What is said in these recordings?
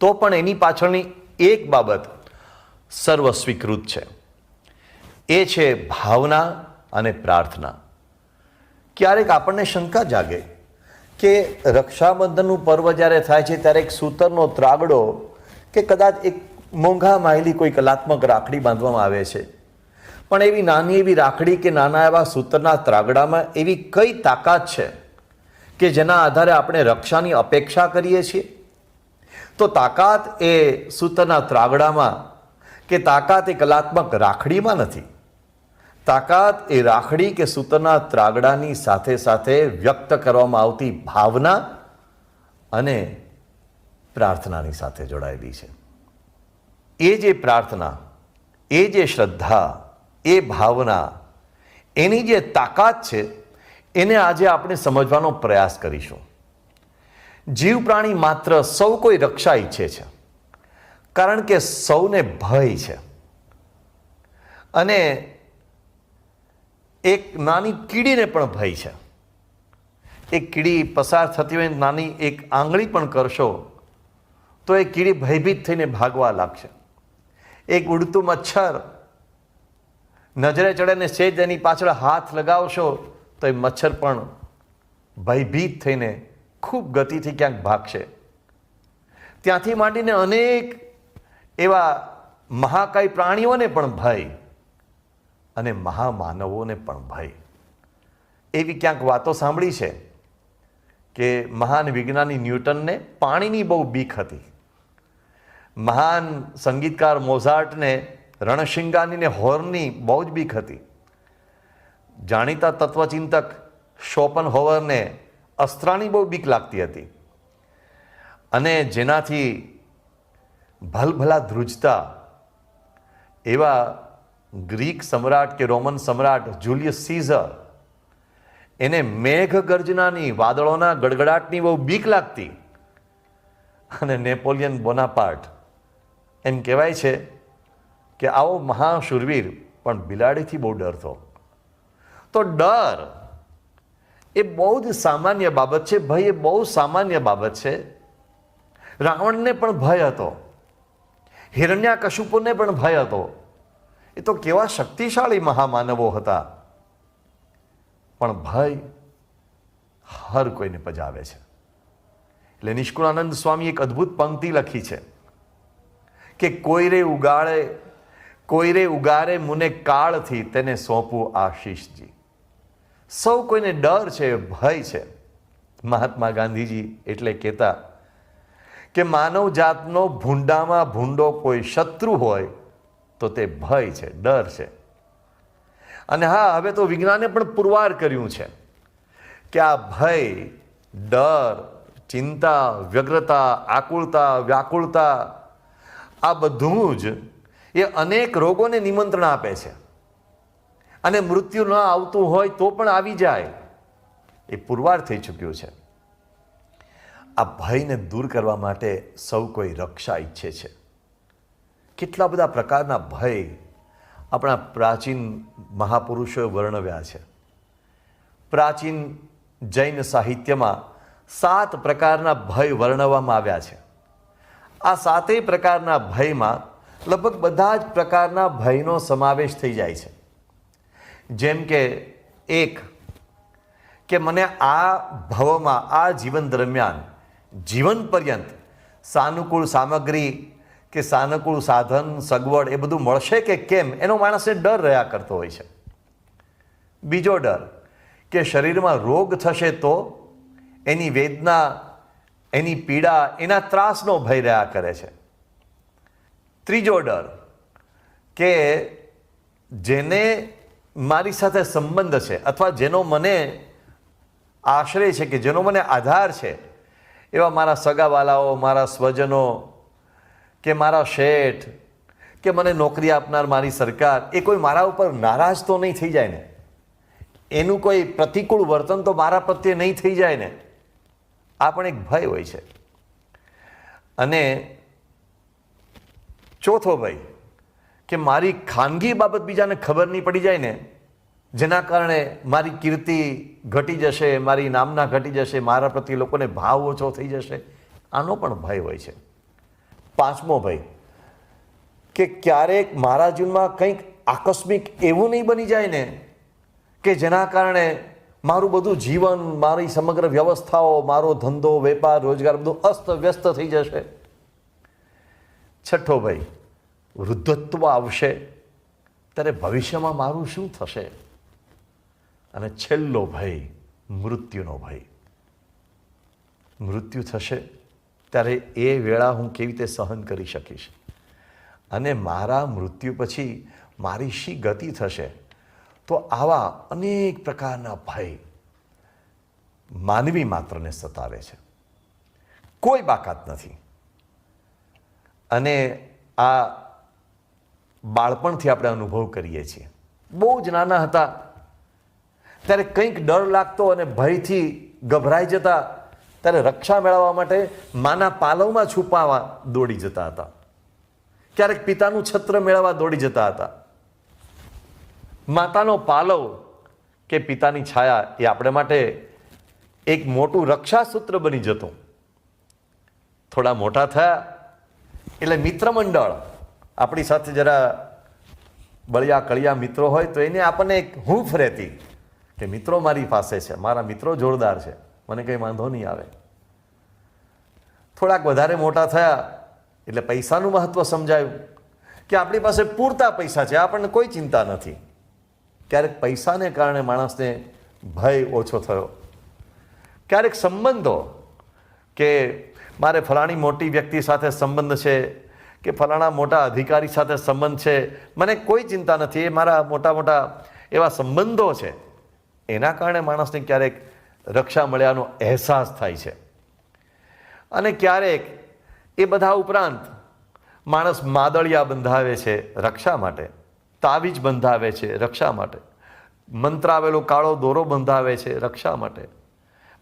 તો પણ એની પાછળની એક બાબત સર્વસ્વીકૃત છે, એ છે ભાવના અને પ્રાર્થના. ક્યારેક આપણને શંકા જાગે કે રક્ષાબંધનનું પર્વ જ્યારે થાય છે ત્યારે એક સૂતરનો ત્રાગડો કે કદાચ એક મોંઘા માહિલી કોઈ કલાત્મક રાખડી બાંધવામાં આવે છે, પણ એવી નાની એવી રાખડી કે નાના એવા સૂતરના ત્રાગડામાં એવી કઈ તાકાત છે કે જેના આધારે આપણે રક્ષાની અપેક્ષા કરીએ છીએ? તો તાકાત એ સૂતરના ત્રાગડામાં કે તાકાત એ કલાત્મક રાખડીમાં નથી. તાકાત એ રાખડી કે સૂતરના ત્રાગડાની સાથે સાથે વ્યક્ત કરવામાં આવતી ભાવના અને પ્રાર્થનાની સાથે જોડાયેલી છે. એ જે પ્રાર્થના, એ જે શ્રદ્ધા, એ ભાવના, એની જે તાકાત છે એને આજે આપણે સમજવાનો પ્રયાસ કરીશું. જીવ પ્રાણી માત્ર સૌ કોઈ રક્ષા ઈચ્છે છે, કારણ કે સૌને ભય છે. અને એક નાની કીડીને પણ ભય છે. એક કીડી પસાર થતી હોય, નાની એક આંગળી પણ કરશો તો એ કીડી ભયભીત થઈને ભાગવા લાગશે. એક ઉડતું મચ્છર નજરે ચડે ને સેજ એની પાછળ હાથ લગાવશો તો એ મચ્છર પણ ભયભીત થઈને ખૂબ ગતિથી ક્યાંક ભાગશે. ત્યાંથી માંડીને અનેક એવા મહાકાય પ્રાણીઓને પણ ભય અને મહામાનવોને પણ ભય. એવી ક્યાંક વાતો સાંભળી છે કે મહાન વિજ્ઞાની ન્યૂટનને પાણીની બહુ બીક હતી. મહાન સંગીતકાર મોઝાર્ટને રણશિંગાનીને હોર્નની બહુ જ બીક હતી. જાણીતા તત્વચિંતક શોપનહોવરને અસ્ત્રાની બહુ બીક લાગતી હતી. અને જેનાથી ભલભલા ધ્રુજતા એવા ગ્રીક સમ્રાટ કે રોમન સમ્રાટ જુલિયસ સીઝર, એને મેઘ ગર્જનાની, વાદળોના ગડગડાટની બહુ બીક લાગતી. અને નેપોલિયન બોનાપાર્ટ, એમ કહેવાય છે કે આવો મહાશૂરવીર પણ બિલાડીથી બહુ ડરતો. તો ડર એ બહુ જ સામાન્ય બાબત છે. ભય એ બહુ સામાન્ય બાબત છે. રાવણને પણ ભય હતો, હિરણ્યાકશિપુને પણ ભય હતો. એ તો કેવા શક્તિશાળી મહામાનવો હતા. પણ ભય હર કોઈને પજાવે છે. એટલે નિષ્કુળાનંદ સ્વામી એક અદ્ભુત પંક્તિ લખી છે કે કોઈરે ઉગારે મુને કાળથી તેને સોંપું આશીષજી. સૌ કોઈને ડર છે, ભય છે. મહાત્મા ગાંધીજી એટલે કહેતા કે માનવ જાતનો ભૂંડામાં ભૂંડો કોઈ શત્રુ હોય તો તે ભય છે, ડર છે. અને હા, હવે તો વિજ્ઞાને પણ પુરવાર કર્યું છે કે આ ભય, ડર, ચિંતા, વ્યગ્રતા, આકુળતા, વ્યાકુળતા, આ બધું જ એ અનેક રોગોને નિમંત્રણ આપે છે. અને મૃત્યુ ન આવતું હોય તો પણ આવી જાય, એ પુરવાર થઈ ચૂક્યું છે. આ ભયને દૂર કરવા માટે સૌ કોઈ રક્ષા ઈચ્છે છે. કેટલા બધા પ્રકારના ભય આપણા પ્રાચીન મહાપુરુષોએ વર્ણવ્યા છે. પ્રાચીન જૈન સાહિત્યમાં 7 પ્રકારના ભય વર્ણવવામાં આવ્યા છે. આ 7 પ્રકારના ભયમાં લગભગ બધા જ પ્રકારના ભયનો સમાવેશ થઈ જાય છે. જેમ કે એક, કે મને આ ભવમાં, આ જીવન દરમિયાન, જીવન પર્યંત સાનુકૂળ સામગ્રી કે સાનુકૂળ સાધન, સગવડ એ બધું મળશે કે કેમ, એનો માણસને ડર રહ્યા કરતો હોય છે. બીજો ડર કે શરીરમાં રોગ થશે તો એની વેદના, એની પીડા, એના ત્રાસનો ભય રહ્યા કરે છે. ત્રીજો ડર કે જેને મારી સાથે સંબંધ છે અથવા જેનો મને આશ્રય છે કે જેનો મને આધાર છે, એવા મારા સગાવાલાઓ, મારા સ્વજનો કે મારા શેઠ કે મને નોકરી આપનાર મારી સરકાર, એ કોઈ મારા ઉપર નારાજ તો નહીં થઈ જાય ને, એનું કોઈ પ્રતિકૂળ વર્તન તો મારા પ્રત્યે નહીં થઈ જાય ને. આ પણ એક ભય હોય છે. અને ચોથો ભય કે મારી ખાનગી બાબત બીજાને ખબર નહીં પડી જાય ને, જેના કારણે મારી કીર્તિ ઘટી જશે, મારી નામના ઘટી જશે, મારા પ્રત્યે લોકોને ભાવ ઓછો થઈ જશે. આનો પણ ભય હોય છે. પાંચમો ભય કે ક્યારેક મારા જીવનમાં કંઈક આકસ્મિક એવું નહીં બની જાય ને કે જેના કારણે મારું બધું જીવન, મારી સમગ્ર વ્યવસ્થાઓ, મારો ધંધો, વેપાર, રોજગાર બધું અસ્ત વ્યસ્ત થઈ જશે. છઠ્ઠો ભય વૃદ્ધત્વ આવશે ત્યારે ભવિષ્યમાં મારું શું થશે. અને છેલ્લો ભય મૃત્યુનો ભય. મૃત્યુ થશે ત્યારે એ વેળા હું કેવી રીતે સહન કરી શકીશ અને મારા મૃત્યુ પછી મારી શી ગતિ થશે. તો આવા અનેક પ્રકારના ભય માનવી માત્રને સતાવે છે, કોઈ બાકાત નથી. અને આ બાળપણથી આપણે અનુભવ કરીએ છીએ. બહુ જ નાના હતા ત્યારે કંઈક ડર લાગતો અને ભયથી ગભરાઈ જતા ત્યારે રક્ષા મેળવવા માટે માના પાલવમાં છુપાવા દોડી જતા હતા. ક્યારેક પિતાનું છત્ર મેળવવા દોડી જતા હતા. માતાનો પાલવ કે પિતાની છાયા એ આપણે માટે એક મોટું રક્ષાસૂત્ર બની જતું. થોડા મોટા થયા એટલે મિત્ર મંડળ આપણી સાથે જરા બળિયા કળિયા મિત્રો હોય તો એને આપણને એક હૂંફ રહેતી કે મિત્રો મારી પાસે છે, મારા મિત્રો જોરદાર છે, મને કંઈ વાંધો નહીં આવે. થોડાક વધારે મોટા થયા એટલે પૈસાનું મહત્વ સમજાયું કે આપણી પાસે પૂરતા પૈસા છે, આપણને કોઈ ચિંતા નથી. ક્યારેક પૈસાને કારણે માણસને ભય ઓછો થયો. ક્યારેક સંબંધો કે મારે ફલાણી મોટી વ્યક્તિ સાથે સંબંધ છે કે ફલાણા મોટા અધિકારી સાથે સંબંધ છે, મને કોઈ ચિંતા નથી, એ મારા મોટા મોટા એવા સંબંધો છે. એના કારણે માણસને ક્યારેક રક્ષા મળ્યાનો અહેસાસ થાય છે. અને ક્યારેક એ બધા ઉપરાંત માણસ માદળિયા બંધાવે છે રક્ષા માટે, તાવીજ બંધાવે છે રક્ષા માટે, મંત્રાવેલો કાળો દોરો બંધાવે છે રક્ષા માટે,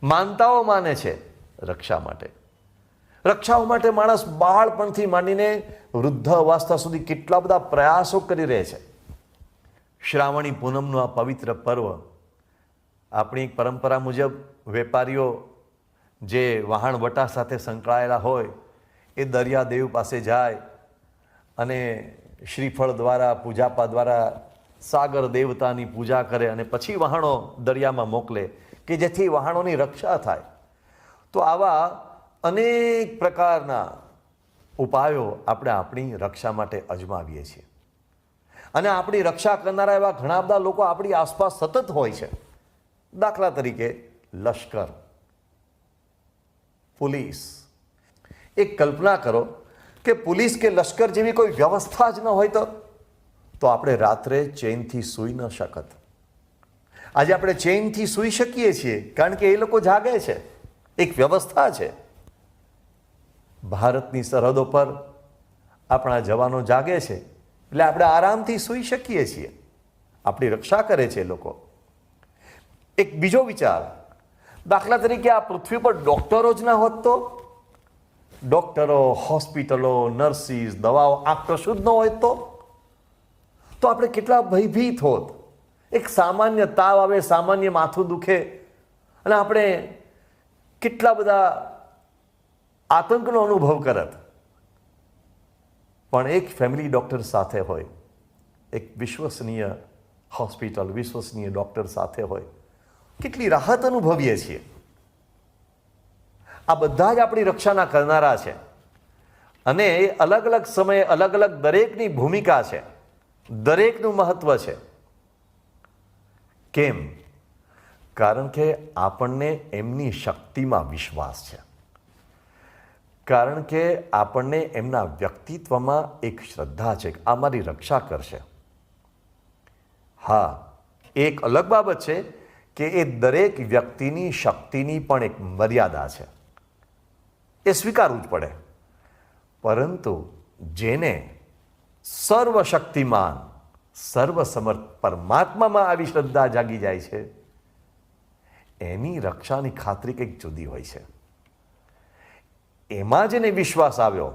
માનતાઓ માને છે રક્ષા માટે. રક્ષાઓ માટે માણસ બાળપણથી માંડીને વૃદ્ધ અવસ્થા સુધી કેટલા બધા પ્રયાસો કરી રહે છે. શ્રાવણી પૂનમનું આ પવિત્ર પર્વ આપણી પરંપરા મુજબ વેપારીઓ જે વહાણવટા સાથે સંકળાયેલા હોય એ દરિયાદેવ પાસે જાય અને શ્રીફળ દ્વારા, પૂજાપા દ્વારા સાગર દેવતાની પૂજા કરે અને પછી વહાણો દરિયામાં મોકલે કે જેથી વહાણોની રક્ષા થાય. તો આવા અનેક પ્રકારના ઉપાયો આપણે આપણી રક્ષા માટે અજમાવીએ છીએ. અને આપણી રક્ષા કરનારા એવા ઘણા બધા લોકો આપણી આસપાસ સતત હોય છે. દાખલા તરીકે લશ્કર, પોલીસ. એક કલ્પના કરો કે પોલીસ કે લશ્કર જેવી કોઈ વ્યવસ્થા જ ન હોય તો આપણે રાત્રે ચેનથી સૂઈ ન શકત. આજે આપણે ચેનથી સૂઈ શકીએ છીએ કારણ કે એ લોકો જાગે છે, એક વ્યવસ્થા છે. ભારતની સરહદો પર આપણા જવાનો જાગે છે એટલે આપણે આરામથી સૂઈ શકીએ છીએ. આપણી રક્ષા કરે છે એ લોકો. એક બીજો વિચાર, દાખલા તરીકે આ પૃથ્વી પર ડોક્ટરો જ ના હોત તો, ડોક્ટરો, હોસ્પિટલો, નર્સિસ, દવાઓ આ કશું જ ન હોય તો આપણે કેટલા ભયભીત હોત. એક સામાન્ય તાવ આવે, સામાન્ય માથું દુખે અને આપણે કેટલા બધા આતંકનો અનુભવ કરત. પણ એક ફેમિલી ડૉક્ટર સાથે હોય, એક વિશ્વસનીય હોસ્પિટલ, વિશ્વસનીય ડૉક્ટર સાથે હોય, કેટલી રાહત અનુભવીએ છીએ. આ બધા જ આપણી રક્ષાના કરનારા છે અને એ અલગ અલગ સમયે અલગ અલગ દરેકની ભૂમિકા છે, દરેકનું મહત્વ છે. કેમ? કારણ કે આપણને એમની શક્તિમાં વિશ્વાસ છે, કારણ કે આપણને એમના વ્યક્તિત્વમાં એક શ્રદ્ધા છે કે આ મારી રક્ષા કરશે. હા, એક અલગ બાબત છે કે એ દરેક વ્યક્તિની શક્તિની પણ એક મર્યાદા છે, એ સ્વીકારવું જ પડે. પરંતુ જેને સર્વશક્તિમાન, સર્વસમર્થ પરમાત્મામાં આવી શ્રદ્ધા જાગી જાય છે એની રક્ષાની ખાતરી કંઈક જુદી હોય છે. એમાં જેને વિશ્વાસ આવ્યો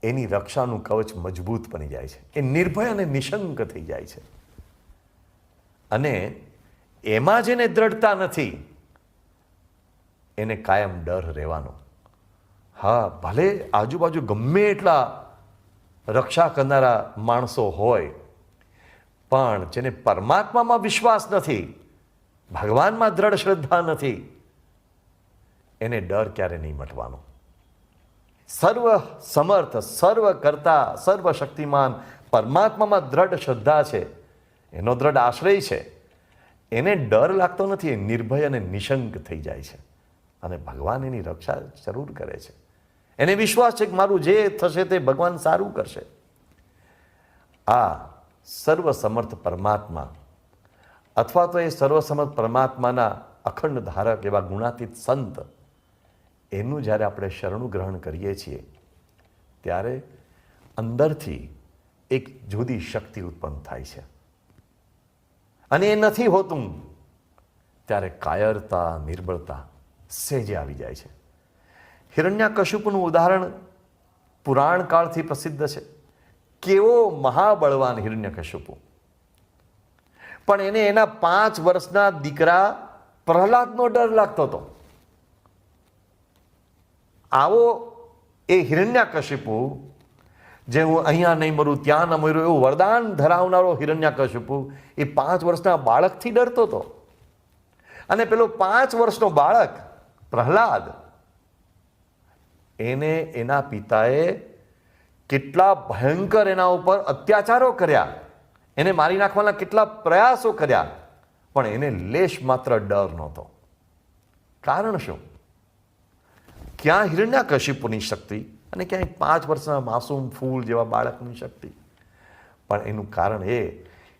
એની રક્ષાનું કવચ મજબૂત બની જાય છે, એ નિર્ભય અને નિશંક થઈ જાય છે. અને એમાં જેને દ્રઢતા નથી એને કાયમ ડર રહેવાનો. હા, ભલે આજુબાજુ ગમે એટલા રક્ષા કરનારા માણસો હોય, પણ જેને પરમાત્મામાં વિશ્વાસ નથી, ભગવાનમાં દ્રઢ શ્રદ્ધા નથી, એને ડર ક્યારે નહીં મટવાનો. સર્વ સમર્થ, સર્વ કરતા, સર્વ શક્તિમાન પરમાત્મામાં દ્રઢ શ્રદ્ધા છે, એનો દ્રઢ આશ્રય છે, એને ડર લાગતો નથી. એ નિર્ભય અને નિશંક થઈ જાય છે અને ભગવાન એની રક્ષા જરૂર કરે છે. એને વિશ્વાસ છે કે મારું જે થશે તે ભગવાન સારું કરશે. આ સર્વસમર્થ પરમાત્મા અથવા તો એ સર્વસમર્થ પરમાત્માના અખંડ ધારક એવા ગુણાતીત સંત, એનું જ્યારે આપણે શરણું ગ્રહણ કરીએ છીએ ત્યારે અંદરથી એક જુદી શક્તિ ઉત્પન્ન થાય છે. અને એ નથી હોતું ત્યારે કાયરતા, નિર્બળતા સહેજે આવી જાય છે. હિરણ્યકશિપુનું ઉદાહરણ પુરાણ કાળથી પ્રસિદ્ધ છે. કેવો મહાબળવાન હિરણ્યકશિપુ, પણ એને એના 5 વર્ષના દીકરા પ્રહલાદનો ડર લાગતો હતો. આવો એ હિરણ્યકશિપુ, જે હું અહીંયા નહીં મરું ત્યાં ન મરું એવું વરદાન ધરાવનારો હિરણ્યકશિપુ, એ 5 વર્ષના બાળકથી ડરતો હતો. અને પેલો 5 વર્ષનો બાળક પ્રહલાદ, એને એના પિતાએ કેટલા ભયંકર એના ઉપર અત્યાચારો કર્યા, એને મારી નાખવાના કેટલા પ્રયાસો કર્યા, પણ એને લેશ માત્ર ડર નહોતો. કારણ શું? ક્યાં હિરણ્યકશિપુની શક્તિ અને ક્યાંય 5 વર્ષના માસૂમ ફૂલ જેવા બાળકની શક્તિ? પણ એનું કારણ એ,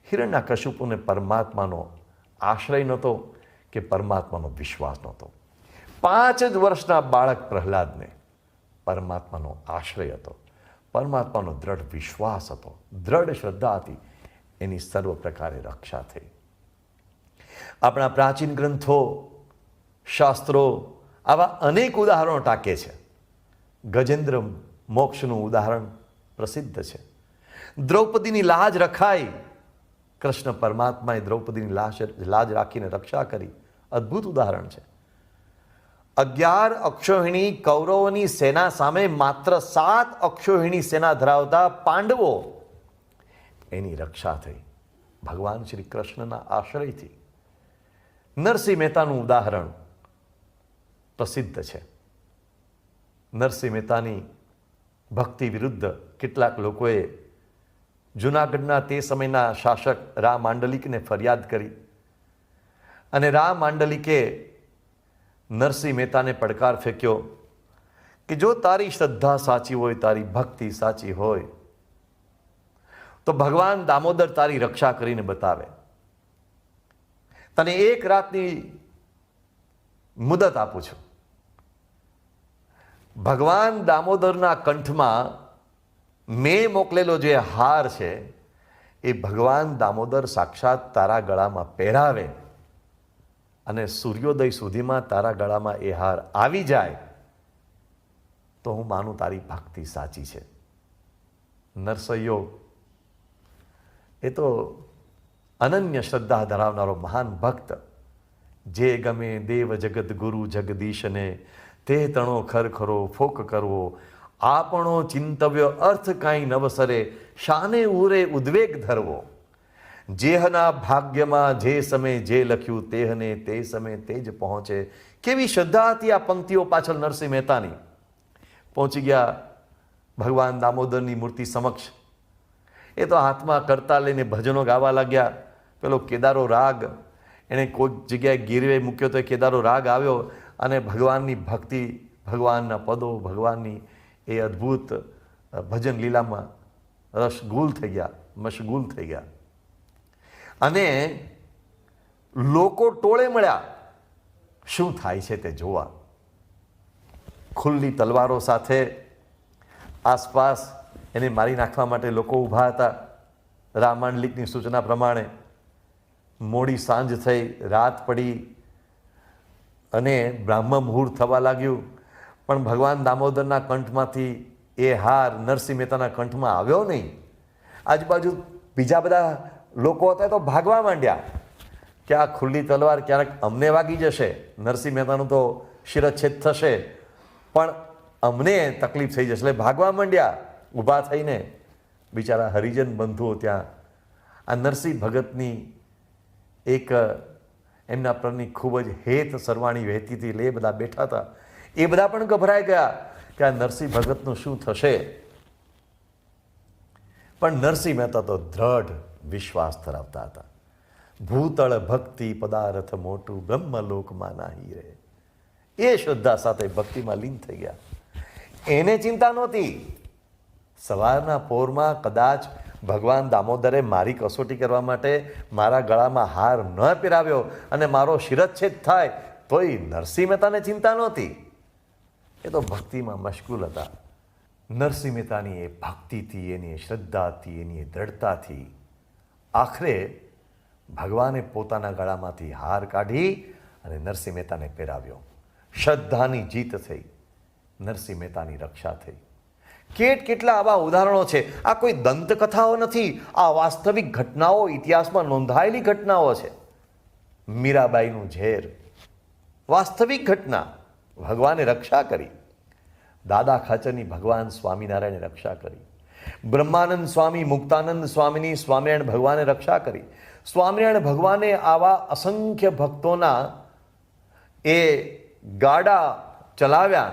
હિરણ્યકશિપુને પરમાત્માનો આશ્રય નહોતો કે પરમાત્માનો વિશ્વાસ નહોતો. 5 જ વર્ષના બાળક પ્રહલાદને પરમાત્માનો આશ્રય હતો, પરમાત્માનો દ્રઢ વિશ્વાસ હતો, દ્રઢ શ્રદ્ધા હતી, એની સર્વ પ્રકારે રક્ષા થઈ. આપણા પ્રાચીન ગ્રંથો, શાસ્ત્રો આવા અનેક ઉદાહરણો ટાંકે છે. ગજેન્દ્ર મોક્ષનું ઉદાહરણ પ્રસિદ્ધ છે. દ્રૌપદીની લાજ રખાઈ, કૃષ્ણ પરમાત્માએ દ્રૌપદીની લાજ રાખીને રક્ષા કરી, અદ્ભુત ઉદાહરણ છે. 11 અક્ષોહિણી કૌરવોની સેના સામે માત્ર 7 અક્ષોહિણી સેના ધરાવતા પાંડવો, એની રક્ષા થઈ ભગવાન શ્રી કૃષ્ણના આશ્રયથી. નરસિંહ મહેતાનું ઉદાહરણ પ્રસિદ્ધ છે. નરસિંહ મહેતાની ભક્તિ વિરુદ્ધ કેટલાક લોકોએ જૂનાગઢના તે સમયના શાસક રા માંડલિકને ફરિયાદ કરી, અને રા માંડલિકે નરસિંહ મહેતાને પડકાર ફેંક્યો કે જો તારી શ્રદ્ધા સાચી હોય, તારી ભક્તિ સાચી હોય, તો ભગવાન દામોદર તારી રક્ષા કરીને બતાવે. તને 1 રાતની મુદત આપું છું. ભગવાન દામોદરના કંઠમાં મેં મોકલેલો જે હાર છે, એ ભગવાન દામોદર સાક્ષાત તારા ગળામાં પહેરાવે અને સૂર્યોદય સુધીમાં તારા ગળામાં એ હાર આવી જાય તો હું માનું તારી ભક્તિ સાચી છે. નરસૈયો એ તો અનન્ય શ્રદ્ધા ધરાવનારો મહાન ભક્ત, જે ગમે દેવ જગત ગુરુ જગદીશને, તે તણો ખરખરો ફોક કરવો, આપણો ચિંતવ્ય અર્થ કાંઈ નવસરે, શાને ઉરે ઉદ્વેગ ધરવો, જેહના ભાગ્યમાં જે સમય જે લખ્યું, તેહને તે સમય તે જ પહોંચે. કેવી શ્રદ્ધા હતી આ પંક્તિઓ પાછળ નરસિંહ મહેતાની. પહોંચી ગયા ભગવાન દામોદરની મૂર્તિ સમક્ષ. એ તો હાથમાં કરતા લઈને ભજનો ગાવા લાગ્યા. પેલો કેદારો રાગ એણે કોઈક જગ્યાએ ગીરવે મૂક્યો તો એ કેદારો રાગ આવ્યો અને ભગવાનની ભક્તિ, ભગવાનના પદો, ભગવાનની એ અદ્ભુત ભજન લીલામાં રસગુલ થઈ ગયા, મશગુલ થઈ ગયા. અને લોકો ટોળે મળ્યા શું થાય છે તે જોવા. ખુલ્લી તલવારો સાથે આસપાસ એને મારી નાખવા માટે લોકો ઊભા હતા. રામાંડલિકની સૂચના પ્રમાણે મોડી સાંજ થઈ, રાત પડી અને બ્રાહ્મ મુહૂર્ત થવા લાગ્યું, પણ ભગવાન દામોદરના કંઠમાંથી એ હાર નરસિંહ મહેતાના કંઠમાં આવ્યો નહીં. આજુબાજુ બીજા બધા લોકો હતા તો ભાગવા માંડ્યા કે આ ખુલ્લી તલવાર ક્યારેક અમને વાગી જશે, નરસિંહ મહેતાનું તો શિરચ્છેદ થશે, પણ અમને તકલીફ થઈ જશે. એટલે ભાગવા માંડ્યા ઊભા થઈને. બિચારા હરિજન બંધુઓ ત્યાં આ નરસિંહ ભગતની એક એમના પરની ખૂબ જ હેત સરવાણી વહેતી હતી. એટલે એ બધા બેઠા હતા. એ બધા પણ ગભરાઈ ગયા કે આ નરસિંહ ભગતનું શું થશે. પણ નરસિંહ મહેતા તો દ્રઢ વિશ્વાસ ધરાવતા હતા. ભૂતળ ભક્તિ પદાર્થ મોટું બ્રહ્મલોકમાં નાહી રહે. એ શ્રદ્ધા સાથે ભક્તિમાં લીન થઈ ગયા. એને ચિંતા નહોતી. સવારના પોરમાં કદાચ ભગવાન દામોદરે મારી કસોટી કરવા માટે મારા ગળામાં હાર ન પહેરાવ્યો અને મારો શિરચ્છેદ થાય તોય નરસિંહ મહેતાને ચિંતા નહોતી. એ તો ભક્તિમાં મશગુલ હતા. નરસિંહ મહેતાની એ ભક્તિથી, એની એ શ્રદ્ધાથી, એની એ દ્રઢતાથી આખરે ભગવાને પોતાના ગળામાંથી હાર કાઢી અને નરસિંહ મહેતાને પહેરાવ્યો. શ્રદ્ધાની જીત થઈ. નરસિંહ મહેતાની રક્ષા થઈ. કેટલા આવા ઉદાહરણો છે. આ કોઈ દંતકથાઓ નથી, આ વાસ્તવિક ઘટનાઓ, ઇતિહાસમાં નોંધાયેલી ઘટનાઓ છે. મીરાબાઈનું ઝેર વાસ્તવિક ઘટના. ભગવાને રક્ષા કરી. દાદા ખાચરની ભગવાન સ્વામિનારાયણે રક્ષા કરી. બ્રહ્માનંદ સ્વામી, મુક્તાનંદ સ્વામીની સ્વામિનારાયણ ભગવાને રક્ષા કરી. સ્વામિનારાયણ ભગવાને આવા અસંખ્ય ભક્તોના એ ગાડા ચલાવ્યા,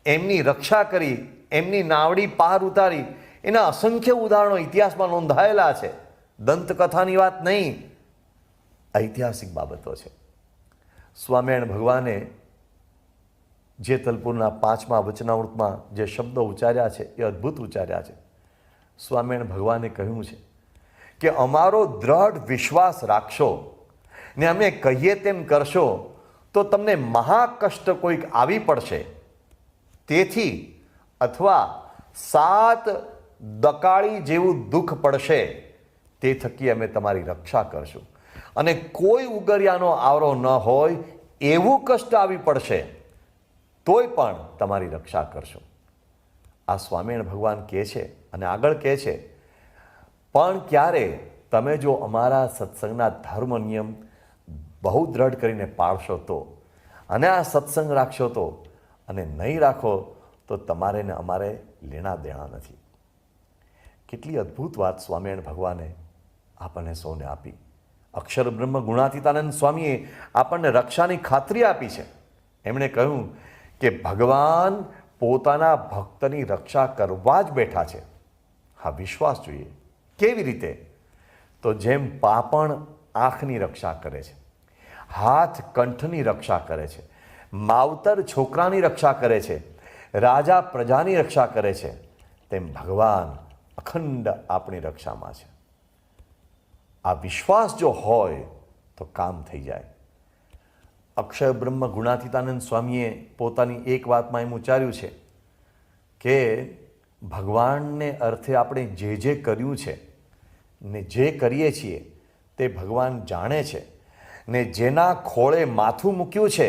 એમની રક્ષા કરી, એમની નાવડી પાર ઉતારી. એના અસંખ્ય ઉદાહરણો ઇતિહાસમાં નોંધાયેલા છે. દંતકથાની વાત નહીં, ઐતિહાસિક બાબતો છે. સ્વામિનારાયણ ભગવાને જેતલપુરના 5મા વચનામૃતમાં જે શબ્દો ઉચ્ચાર્યા છે એ અદ્ભુત ઉચ્ચાર્યા છે. સ્વામિનારાયણ ભગવાને કહ્યું છે કે અમારો દ્રઢ વિશ્વાસ રાખશો ને અમે કહીએ તેમ કરશો તો તમને મહાકષ્ટ કોઈક આવી પડશે. તેથી અથવા 7 દકાળી જેવું દુઃખ પડશે, તે થકી અમે તમારી રક્ષા કરશું. અને કોઈ ઉગરિયાનો આવરો ન હોય એવું કષ્ટ આવી પડશે તોય પણ તમારી રક્ષા કરશો. આ સ્વામિનારાયણ ભગવાન કહે છે. અને આગળ કહે છે, પણ ક્યારે તમે જો અમારા સત્સંગના ધર્મ નિયમ બહુ દ્રઢ કરીને પાળશો તો, અને આ સત્સંગ રાખશો તો, અને નહીં રાખો તો તમારે ને અમારે લેણા દેણા નથી. કેટલી અદ્ભુત વાત સ્વામિનારાયણ ભગવાને આપણને સૌને આપી. અક્ષર બ્રહ્મ ગુણાતીતાનંદ સ્વામીએ આપણને રક્ષાની ખાતરી આપી છે. એમણે કહ્યું કે ભગવાન પોતાના ભક્તની રક્ષા કરવા જ બેઠા છે. હા, વિશ્વાસ જોઈએ. કેવી રીતે? તો જેમ પાપણ આંખની રક્ષા કરે છે, હાથ કંઠની રક્ષા કરે છે, માવતર છોકરાની રક્ષા કરે છે, રાજા પ્રજાની રક્ષા કરે છે, તેમ ભગવાન અખંડ આપણી રક્ષામાં છે. આ વિશ્વાસ જો હોય તો કામ થઈ જાય. અક્ષર બ્રહ્મ ગુણાતીતાનંદ સ્વામીએ પોતાની એક વાતમાં એમ ઉચ્ચાર્યું છે કે ભગવાનને અર્થે આપણે જે કર્યું છે ને જે કરીએ છીએ તે ભગવાન જાણે છે, ને જેના ખોળે માથું મૂક્યું છે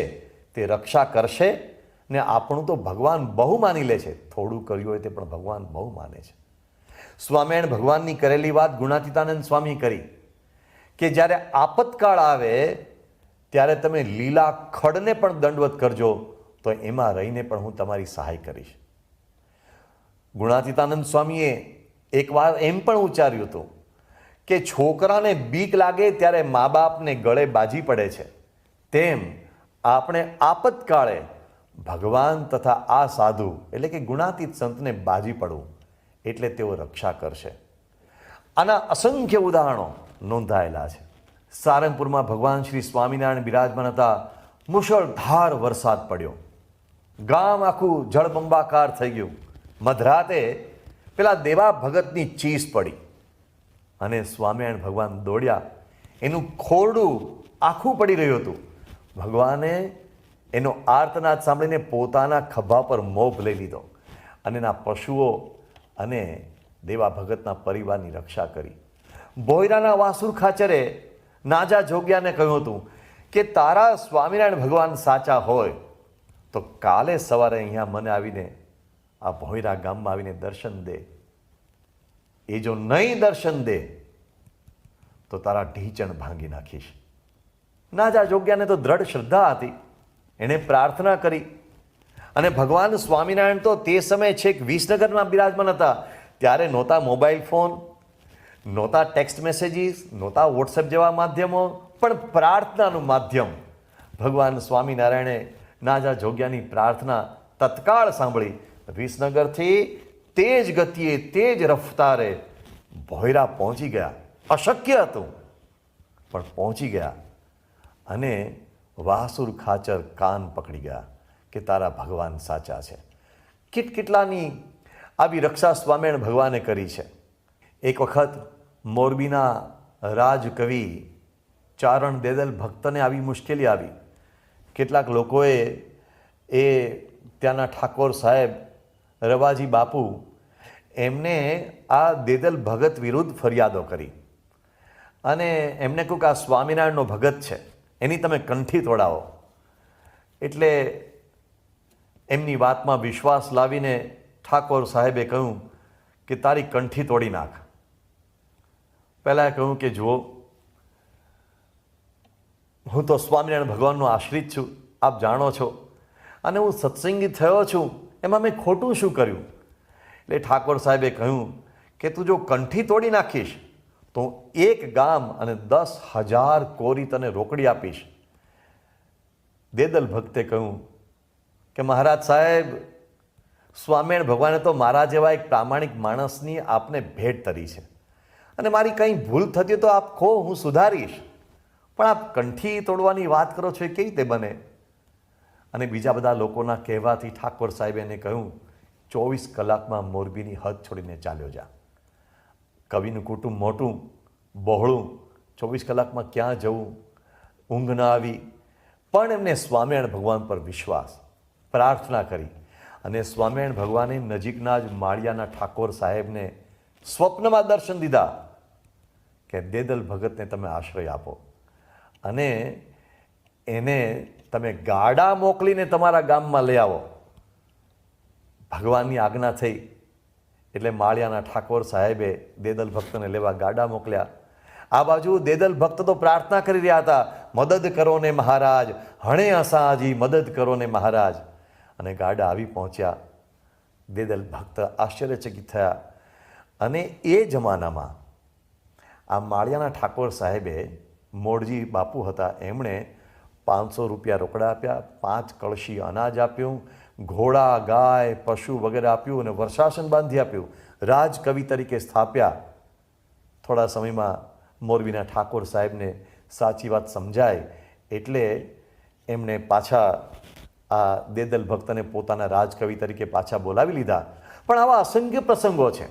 તે રક્ષા કરશે. ને આપણું તો ભગવાન બહુ માની લે છે. થોડું કર્યું હોય તે પણ ભગવાન બહુ માને છે. સ્વામિનારાયણ ભગવાનની કરેલી વાત ગુણાતીતાનંદ સ્વામી કરી કે જ્યારે આપતકાળ આવે ત્યારે તમે લીલા ખડને પણ દંડવત કરજો તો એમાં રહીને પણ હું તમારી સહાય કરીશ. ગુણાતીતાનંદ સ્વામીએ એક વાર એમ પણ ઉચ્ચાર્યું હતું કે છોકરાને બીક લાગે ત્યારે મા બાપને ગળે બાજી પડે છે, તેમ આપણે આપતકાળે ભગવાન તથા આ સાધુ એટલે કે ગુણાતીત સંતને બાજી પડવું એટલે તેઓ રક્ષા કરશે. આના અસંખ્ય ઉદાહરણો નોંધાયેલા છે. સારંગપુરમાં ભગવાન શ્રી સ્વામિનારાયણ બિરાજમાન હતા. મુશળધાર વરસાદ પડ્યો. ગામ આખું જળબંબાકાર થઈ ગયું. મધરાતે પેલા દેવા ભગતની ચીસ પડી અને સ્વામિનારાયણ ભગવાન દોડ્યા. એનું ખોરડું આખું પડી રહ્યું હતું. ભગવાને એનો આર્તનાદ સાંભળીને પોતાના ખભા પર મોભ લઈ લીધો અને એના પશુઓ અને દેવા ભગતના પરિવારની રક્ષા કરી. બોયરાના વાસુર ખાચરે નાજા જોગ્યાને કહ્યું હતું કે તારા સ્વામિનારાયણ ભગવાન સાચા હોય તો કાલે સવારે અહીંયા મને આવીને આ ભોયરા ગામમાં આવીને દર્શન દે. એ જો નહીં દર્શન દે તો તારા ઢીચણ ભાંગી નાખીશ. નાજા જોગ્યાને તો દ્રઢ શ્રદ્ધા હતી. એણે પ્રાર્થના કરી અને ભગવાન સ્વામિનારાયણ તો તે સમયે છેક વિસનગરમાં બિરાજમાન હતા. ત્યારે નહોતા મોબાઈલ ફોન, નહોતા ટેક્સ્ટ મેસેજીસ, નહોતા વોટ્સએપ જેવા માધ્યમો, પણ પ્રાર્થનાનું માધ્યમ. ભગવાન સ્વામિનારાયણે નાજા જોગ્યાની પ્રાર્થના તત્કાળ સાંભળી વિસનગરથી તેજ ગતિએ, તેજ રફતારે ભોયરા પહોંચી ગયા. અશક્ય હતું પણ પહોંચી ગયા. અને વાસુર ખાચર કાન પકડી ગયા કે તારા ભગવાન સાચા છે. કેટલાની આવી રક્ષા સ્વામિનારાયણ ભગવાને કરી છે. એક વખત મોરબીના રાજકવિ ચારણ દેદલ ભક્તને આવી મુશ્કેલી આવી. કેટલાક લોકોએ એ ત્યાંના ઠાકોર સાહેબ રવાજી બાપુ એમને આ દેદલ ભગત વિરુદ્ધ ફરિયાદો કરી અને એમને કહ્યું કે આ સ્વામિનારાયણનો ભગત છે, એની તમે કંઠી તોડાવો. એટલે એમની વાતમાં વિશ્વાસ લાવીને ઠાકોર સાહેબે કહ્યું કે તારી કંઠી તોડી નાખ. પહેલાં કહ્યું કે જુઓ, હું તો સ્વામિનારાયણ ભગવાનનો આશ્રિત છું, આપ જાણો છો, અને હું સત્સંગી થયો છું, એમાં મેં ખોટું શું કર્યું? એટલે ઠાકોર સાહેબે કહ્યું કે તું જો કંઠી તોડી નાખીશ તો 1 ગામ અને 10,000 કોરી તને રોકડી આપીશ. દેદલ ભક્તે કહ્યું કે મહારાજ સાહેબ, સ્વામિનારાયણ ભગવાને તો મારા જેવા એક પ્રામાણિક માણસની આપને ભેટ તરી છે, અને મારી કંઈ ભૂલ થતી તો આપ કહો, હું સુધારીશ, પણ આપ કંઠી તોડવાની વાત કરો છો, એ કેવી રીતે બને? અને બીજા બધા લોકોના કહેવાથી ઠાકોર સાહેબે એને કહ્યું 24 કલાકમાં મોરબીની હદ છોડીને ચાલ્યો જા. કવિનું કુટુંબ મોટું બહોળું, 24 કલાકમાં ક્યાં જવું? ઊંઘ ન આવી, પણ એમને સ્વામિનારાયણ ભગવાન પર વિશ્વાસ, પ્રાર્થના કરી, અને સ્વામિનારાયણ ભગવાને નજીકના જ માળિયાના ઠાકોર સાહેબને સ્વપ્નમાં દર્શન દીધા કે દેદલ ભગતને તમે આશ્રય આપો અને એને તમે ગાડા મોકલીને તમારા ગામમાં લઈ આવો. ભગવાનની આજ્ઞા થઈ એટલે માળિયાના ઠાકોર સાહેબે દેદલ ભક્તને લેવા ગાડા મોકલ્યા. આ બાજુ દેદલ ભક્ત તો પ્રાર્થના કરી રહ્યા હતા, મદદ કરો ને મહારાજ, હણે અસાજી મદદ કરો ને મહારાજ. અને ગાડા આવી પહોંચ્યા. દેદલ ભક્ત આશ્ચર્યચકિત થયા. અને એ જમાનામાં આ માળિયાના ઠાકોર સાહેબે, મોડજી બાપુ હતા, એમણે 500 રૂપિયા રોકડા આપ્યા, 5 કળશી અનાજ આપ્યું, ઘોડા, ગાય, પશુ વગેરે આપ્યું, અને વર્ષાસન બાંધી આપ્યું. રાજકવિ તરીકે સ્થાપ્યા. થોડા સમયમાં મોરબીના ઠાકોર સાહેબને સાચી વાત સમજાય એટલે એમણે પાછા આ દેદલ ભક્તને પોતાના રાજકવિ તરીકે પાછા બોલાવી લીધા. પણ આવા અસંખ્ય પ્રસંગો છે.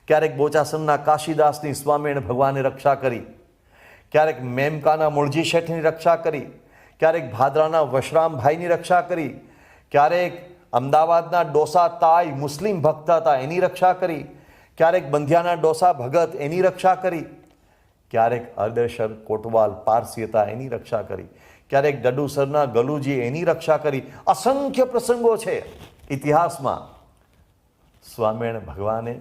ક્યારેક બોચાસનના કાશીદાસની સ્વામિનારાયણ ભગવાને રક્ષા કરી, ક્યારેક મેમકાના મૂળજી શેઠની રક્ષા કરી, ક્યારેક ભાદરાના વશરામભાઈની રક્ષા કરી, ક્યારેક અમદાવાદના ડોસા તાઈ મુસ્લિમ ભક્ત હતા એની રક્ષા કરી, ક્યારેક બંધિયાના ડોસા ભગત એની રક્ષા કરી, ક્યારેક અર્દેશર કોટવાલ પારસી હતા એની રક્ષા કરી, ક્યારેક ડડુસરના ગલુજી એની રક્ષા કરી. અસંખ્ય પ્રસંગો છે ઇતિહાસમાં. સ્વામિનારાયણ ભગવાને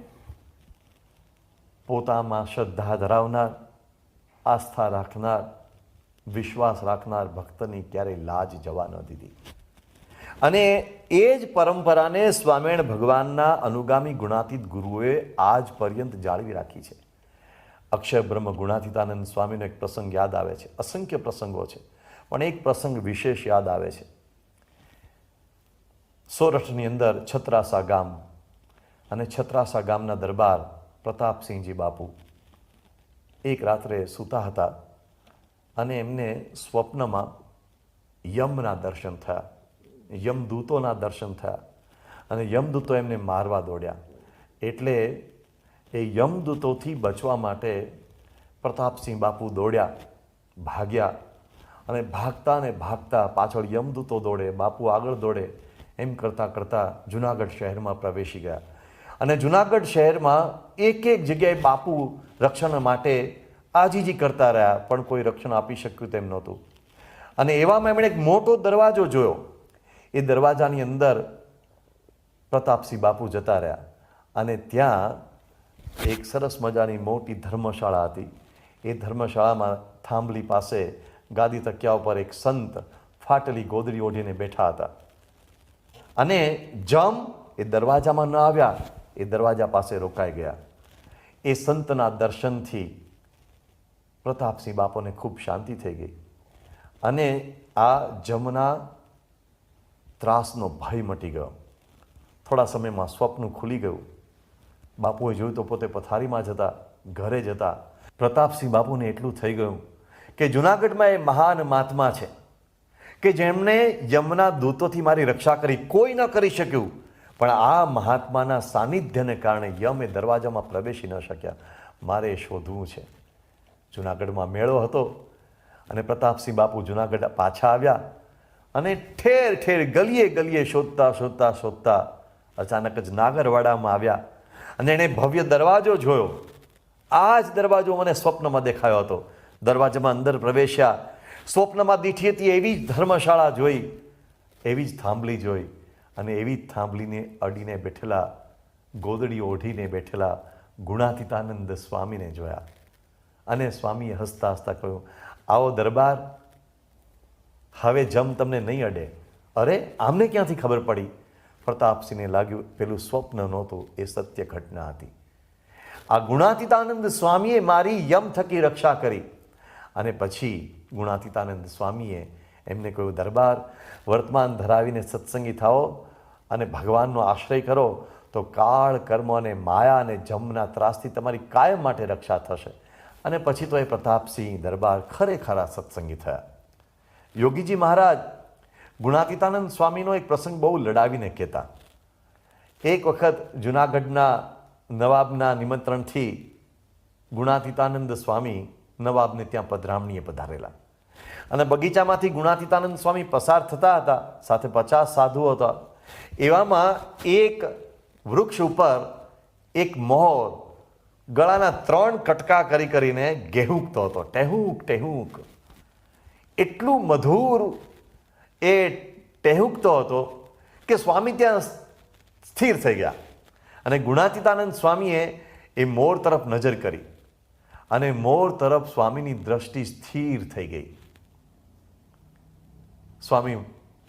પોતામાં શ્રદ્ધા ધરાવનાર, આસ્થા રાખનાર, વિશ્વાસ રાખનાર ભક્તની ક્યારેય લાજ જવા ન દીધી. અને એ જ પરંપરાને સ્વામિનારાયણ ભગવાનના અનુગામી ગુણાતીત ગુરુએ આજ પર્યંત જાળવી રાખી છે. અક્ષર બ્રહ્મ ગુણાતીતાનંદ સ્વામીનો એક પ્રસંગ યાદ આવે છે. અસંખ્ય પ્રસંગો છે, પણ એક પ્રસંગ વિશેષ યાદ આવે છે. સોરઠની અંદર છત્રાસા ગામ, અને છત્રાસા ગામના દરબાર પ્રતાપસિંહજી બાપુ એક રાત્રે સૂતા હતા અને એમને સ્વપ્નમાં યમના દર્શન થયા, યમદૂતોના દર્શન થયા, અને યમદૂતો એમને મારવા દોડ્યા. એટલે એ યમદૂતોથી બચવા માટે પ્રતાપસિંહ બાપુ દોડ્યા, ભાગ્યા, અને ભાગતા ને ભાગતા પાછળ યમદૂતો દોડે, બાપુ આગળ દોડે, એમ કરતાં કરતાં જુનાગઢ શહેરમાં પ્રવેશી ગયા. અને જુનાગઢ શહેરમાં એક જગ્યાએ બાપુ રક્ષણ માટે આજીજી કરતા રહ્યા, પણ કોઈ રક્ષણ આપી શક્યું તેમ નહોતું. અને એવામાં એમણે એક મોટો દરવાજો જોયો. એ દરવાજાની અંદર પ્રતાપસિંહ બાપુ જતા રહ્યા, અને ત્યાં એક સરસ મજાની મોટી ધર્મશાળા હતી. એ ધર્મશાળામાં થાંભલી પાસે ગાદી તકિયા ઉપર એક સંત ફાટેલી ગોદડી ઓઢીને બેઠા હતા. અને જમ એ દરવાજામાં ન આવ્યા, એ દરવાજા પાસે રોકાઈ ગયા. એ સંતના દર્શનથી પ્રતાપસિંહ બાપુને ખૂબ શાંતિ થઈ ગઈ અને આ જમના ત્રાસનો ભય મટી ગયો. થોડા સમયમાં સ્વપ્ન ખુલી ગયું. બાપુએ જોયું તો પોતે પથારીમાં જતા, ઘરે જતા. પ્રતાપસિંહ બાપુને એટલું થઈ ગયું કે જૂનાગઢમાં એ મહાન મહાત્મા છે કે જેમણે યમના દૂતોથી મારી રક્ષા કરી, કોઈ ન કરી શક્યું. પણ આ મહાત્માના સાનિધ્યને કારણે યમ એ દરવાજામાં પ્રવેશી ન શક્યા. મારે એ શોધવું છે. જૂનાગઢમાં મેળો હતો અને પ્રતાપસિંહ બાપુ જૂનાગઢ પાછા આવ્યા અને ઠેર ઠેર ગલીએ ગલીએ શોધતા શોધતા શોધતા અચાનક જ નાગરવાડામાં આવ્યા અને એણે ભવ્ય દરવાજો જોયો. આ જ દરવાજો મને સ્વપ્નમાં દેખાયો હતો. દરવાજામાં અંદર પ્રવેશ્યા. સ્વપ્નમાં દીઠી હતી એવી જ ધર્મશાળા જોઈ, એવી જ થાંભલી જોઈ અને એવી જ થાંભલીને અડીને બેઠેલા, ગોદડી ઓઢીને બેઠેલા ગુણાતીતાનંદ સ્વામીને જોયા. અને સ્વામીએ હસતા હસતા કહ્યું, આવો દરબાર, હવે જમ તમને નહીં અડે. અરે આમને ક્યાંથી ખબર પડી? પ્રતાપસિંહને લાગ્યું પેલું સ્વપ્ન નહોતું, એ સત્ય ઘટના હતી. આ ગુણાતીતાનંદ સ્વામીએ મારી યમ થકી રક્ષા કરી. અને પછી ગુણાતીતાનંદ સ્વામીએ એમને કહ્યું, દરબાર, વર્તમાન ધરાવીને સત્સંગી થાઓ અને ભગવાનનો આશ્રય કરો તો કાળ, કર્મ અને માયા અને જમના ત્રાસથી તમારી કાયમ માટે રક્ષા થશે. અને પછી તો એ પ્રતાપસિંહ દરબાર ખરેખરા સત્સંગી થયા. યોગીજી મહારાજ ગુણાતીતાનંદ સ્વામીનો એક પ્રસંગ બહુ લડાવીને કહેતા. એક વખત જૂનાગઢના નવાબના નિમંત્રણથી ગુણાતીતાનંદ સ્વામી નવાબને ત્યાં પધરામણીએ પધારેલા અને બગીચામાંથી ગુણાતીતાનંદ સ્વામી પસાર થતા હતા. સાથે 50 સાધુઓ હતા. એવામાં એક વૃક્ષ ઉપર એક મોર ગળાના 3 કટકા કરીને ગેહૂકતો હતો. ટેહૂક ટેહૂક, એટલું મધુર એ ટેહૂકતો હતો કે સ્વામી ત્યાં સ્થિર થઈ ગયા. અને ગુણાતીતાનંદ સ્વામીએ એ મોર તરફ નજર કરી અને મોર તરફ સ્વામીની દ્રષ્ટિ સ્થિર થઈ ગઈ. સ્વામી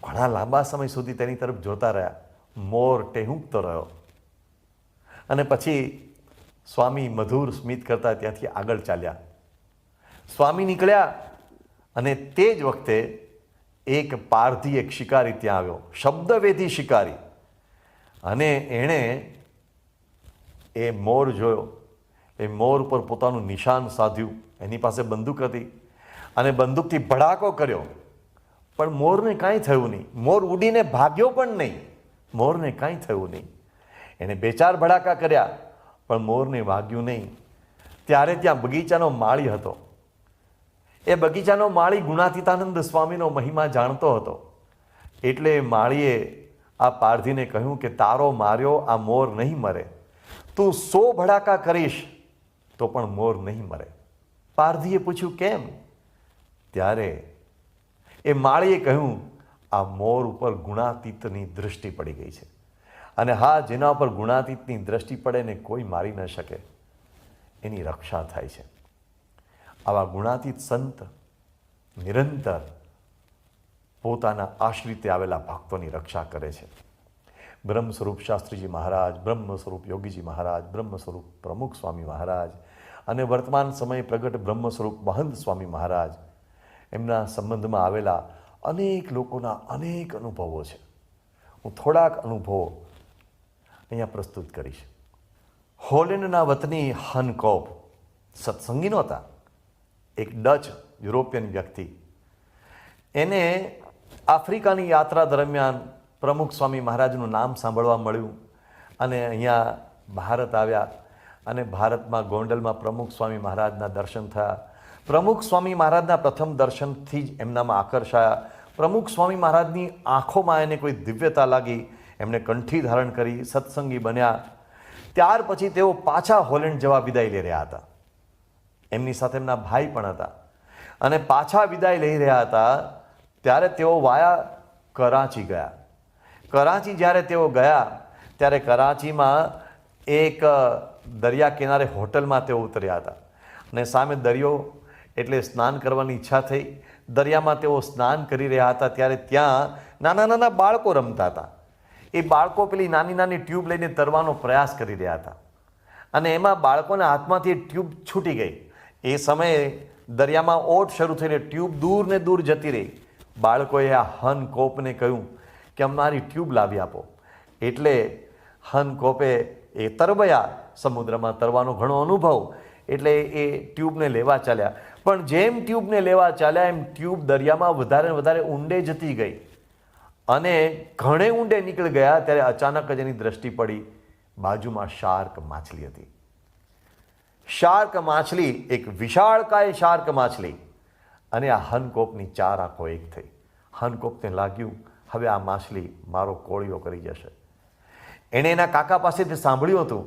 ઘણા લાંબા સમય સુધી તેની તરફ જોતા રહ્યા. મોર ટેહૂકતો રહ્યો અને પછી સ્વામી મધુર સ્મિત કરતા ત્યાંથી આગળ ચાલ્યા. સ્વામી નીકળ્યા અને તે જ વખતે એક પારધી, એક શિકારી ત્યાં આવ્યો, શબ્દવેધી શિકારી. અને એણે એ મોર જોયો. એ મોર ઉપર પોતાનું નિશાન સાધ્યું. એની પાસે બંદૂક હતી અને બંદૂકથી ભડાકો કર્યો, પણ મોરને કાંઈ થયું નહીં. મોર ઉડીને ભાગ્યો પણ નહીં. મોરને કાંઈ થયું નહીં. એણે 2-4 ભડાકા કર્યા પણ મોરને વાગ્યું નહીં. ત્યારે ત્યાં બગીચાનો માળી હતો. એ બગીચાનો માળી ગુણાતીતાનંદ સ્વામીનો મહિમા જાણતો હતો. એટલે માળીએ આ પારધીને કહ્યું કે તારો માર્યો આ મોર નહીં મરે. તું 100 ભડાકા કરીશ તો પણ મોર નહીં મરે. પારધીએ પૂછ્યું કેમ? ત્યારે એ માળીએ કહ્યું, આ મોર ઉપર ગુણાતીતની દૃષ્ટિ પડી ગઈ છે અને હા, જેના ઉપર ગુણાતીતની દૃષ્ટિ પડે ને કોઈ મારી ન શકે, એની રક્ષા થાય છે. આવા ગુણાતીત સંત નિરંતર પોતાના આશ્રિતે આવેલા ભક્તોની રક્ષા કરે છે. બ્રહ્મ સ્વરૂપ શાસ્ત્રીજી મહારાજ, બ્રહ્મ સ્વરૂપ યોગીજી મહારાજ, બ્રહ્મ સ્વરૂપ પ્રમુખ સ્વામી મહારાજ અને વર્તમાન સમયે પ્રગટ બ્રહ્મ સ્વરૂપ મહંત સ્વામી મહારાજ, એમના સંબંધમાં આવેલા અનેક લોકોના અનેક અનુભવો છે. હું થોડાક અનુભવો અહીંયા પ્રસ્તુત કરીશ. હોલેન્ડના વતની હન કોપ સત્સંગી નહોતા. એક ડચ યુરોપિયન વ્યક્તિ. એને આફ્રિકાની યાત્રા દરમિયાન પ્રમુખ સ્વામી મહારાજનું નામ સાંભળવા મળ્યું અને અહીંયા ભારત આવ્યા અને ભારતમાં ગોંડલમાં પ્રમુખ સ્વામી મહારાજના દર્શન થયા. પ્રમુખ સ્વામી મહારાજના પ્રથમ દર્શનથી જ એમનામાં આકર્ષાયા. પ્રમુખ સ્વામી મહારાજની આંખોમાં એને કોઈ દિવ્યતા લાગી. એમણે કંઠી ધારણ કરી, સત્સંગી બન્યા. ત્યાર પછી તેઓ પાછા હોલેન્ડ જવા વિદાય લઈ રહ્યા હતા. એમની સાથે એમના ભાઈ પણ હતા અને પાછા વિદાય લઈ રહ્યા હતા ત્યારે તેઓ વાયા કરાચી ગયા. કરાચી જ્યારે તેઓ ગયા ત્યારે કરાચીમાં એક દરિયા કિનારે હોટલમાં તેઓ ઉતર્યા હતા અને સામે દરિયો એટલે સ્નાન કરવાની ઈચ્છા થઈ. દરિયામાં તેઓ સ્નાન કરી રહ્યા હતા ત્યારે ત્યાં નાના નાના બાળકો રમતા હતા. એ બાળકો પેલી નાની નાની ટ્યુબ લઈને તરવાનો પ્રયાસ કરી રહ્યા હતા અને એમાં બાળકોના હાથમાંથી એ ટ્યુબ છૂટી ગઈ. એ સમયે દરિયામાં ઓટ શરૂ થઈને ટ્યુબ દૂર ને દૂર જતી રહી. બાળકોએ આ હનકોપને કહ્યું કે અમારી ટ્યુબ લાવી આપો. એટલે હનકોપે એ તરબયા, સમુદ્રમાં તરવાનો ઘણો અનુભવ, એટલે એ ટ્યુબને લેવા ચાલ્યા. પણ જેમ ટ્યુબને લેવા ચાલ્યા એમ ટ્યુબ દરિયામાં વધારે ને વધારે ઊંડે જતી ગઈ અને ઘણે ઊંડે નીકળી ગયા ત્યારે અચાનક જ એની દ્રષ્ટિ પડી બાજુમાં શાર્ક માછલી હતી. શાર્ક માછલી, એક વિશાળકાય શાર્ક માછલી, અને આ હનકોપની 4 આંખો એક થઈ. હનકોપને લાગ્યું હવે આ માછલી મારો કોળિયો કરી જશે. એણે એના કાકા પાસેથી સાંભળ્યું હતું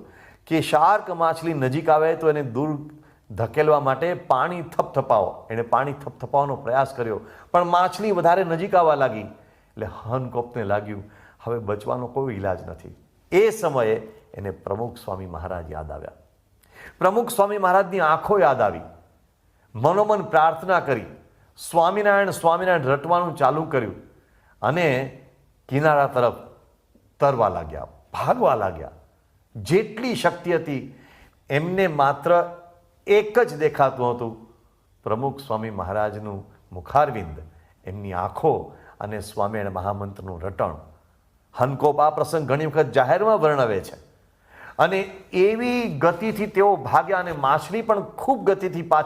કે શાર્ક માછલી નજીક આવે તો એને દૂર ધકેલવા માટે પાણી થપથપાવો. એણે પાણી થપથપાવવાનો પ્રયાસ કર્યો પણ માછલી વધારે નજીક આવવા લાગી. એટલે હનકોપને લાગ્યું હવે બચવાનો કોઈ ઈલાજ નથી. એ સમયે એને પ્રમુખ સ્વામી મહારાજ યાદ આવ્યા. પ્રમુખ સ્વામી મહારાજની આંખો યાદ આવી. મનોમન પ્રાર્થના કરી, સ્વામિનારાયણ સ્વામિનારાયણ રટવાનું ચાલુ કર્યું અને કિનારા તરફ તરવા લાગ્યા, ભાગવા લાગ્યા. જેટલી શક્તિ હતી એમને માત્ર એક જ દેખાતું હતું, પ્રમુખ સ્વામી મહારાજનું મુખારવિંદ, એમની આંખો અને સ્વામિનારાયણ મહામંત્રનું રટણ. હનકોપ આ પ્રસંગ ઘણી વખત જાહેરમાં વર્ણવે છે અને એવી ગતિથી તેઓ ભાગ્યા અને માછલી પણ ખૂબ ગતિથી પાછી